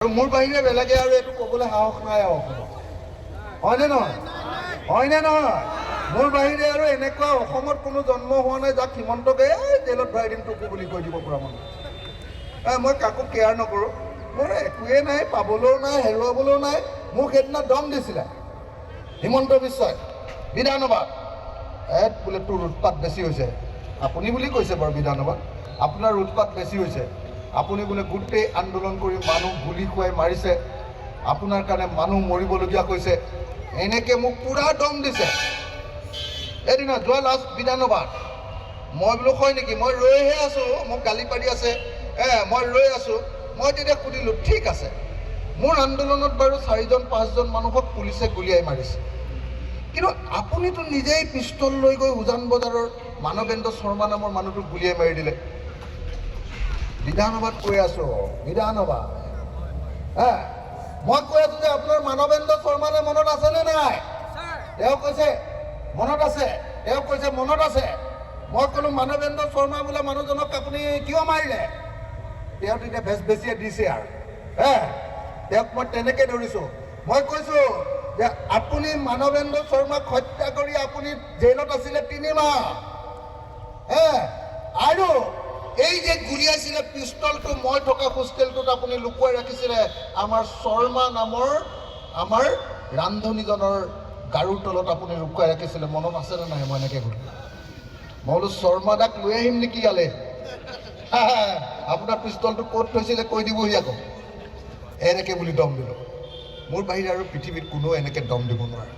আৰু মোৰ বাহিৰে বেলেগে আৰু এইটো ক'বলৈ সাহস নাই আৰু হয়নে নহয় মোৰ বাহিৰে আৰু এনেকুৱা অসমত কোনো জন্ম হোৱা নাই যাক হিমন্তকে জেলত ভৰাই দিম টুকু বুলি কৈ দিব পৰা মানুহ মই কাকো কেয়াৰ নকৰোঁ মোৰ একোৱেই নাই পাবলৈও নাই হেৰুৱাবলৈও নাই মোক সেইদিনা দম দিছিলে হিমন্ত বিশ্বই বিধানসভাত বোলে তোৰ উৎপাত বেছি হৈছে আপুনি বুলি কৈছে বাৰু বিধানসভাত আপোনাৰ উৎপাত বেছি হৈছে আপুনি বোলে গোটেই আন্দোলন কৰি মানুহ গুলি খুৱাই মাৰিছে আপোনাৰ কাৰণে মানুহ মৰিবলগীয়া হৈছে এনেকৈ মোক পুৰা দম দিছে এদিনা যোৱা লাষ্ট বিধানসভাত মই বোলো হয় নেকি মই ৰৈহে আছোঁ মোক গালি পাৰি আছে মই ৰৈ আছোঁ মই তেতিয়া সুধিলোঁ ঠিক আছে মোৰ আন্দোলনত বাৰু 4-5জন মানুহক পুলিচে গুলিয়াই মাৰিছে কিন্তু আপুনিতো নিজেই পিষ্টল লৈ গৈ উজান বজাৰৰ মানৱেন্দ্ৰ শৰ্মা নামৰ মানুহটোক গুলিয়াই মাৰি দিলে বিধানসভাত কৈ আছোঁ বিধানসভা মই কৈ আছোঁ যে আপোনাৰ মানৱেন্দ্ৰ শৰ্মালে মনত আছেনে নাই তেওঁ কৈছে মনত আছে তেওঁ কৈছে মনত আছে মই ক'লোঁ মানৱেন্দ্ৰ শৰ্মা বোলে মানুহজনক আপুনি কিয় মাৰিলে তেওঁ তেতিয়া ভেচ বেছিয়ে দিছে আৰু তেওঁক মই তেনেকৈ ধৰিছোঁ মই কৈছোঁ যে আপুনি মানৱেন্দ্ৰ শৰ্মাক হত্যা কৰি আপুনি জেলত আছিলে 3 মাহ আৰু এই যে গুলিয়াইছিলে পিষ্টলটো মই থকা হোষ্টেলটোত আপুনি লুকুৱাই ৰাখিছিলে আমাৰ শৰ্মা নামৰ আমাৰ ৰান্ধনীজনৰ গাৰুৰ তলত আপুনি লুকুৱাই ৰাখিছিলে মনত আছেনে নাই মই এনেকৈ সুধিলোঁ মই বোলো শৰ্মাদাক লৈ আহিম নেকি ইয়ালে আপোনাৰ পিষ্টলটো ক'ত থৈছিলে কৈ দিবহি আকৌ এনেকৈ বুলি দম দিলোঁ মোৰ বাহিৰে আৰু পৃথিৱীত কোনেও এনেকৈ দম দিব নোৱাৰে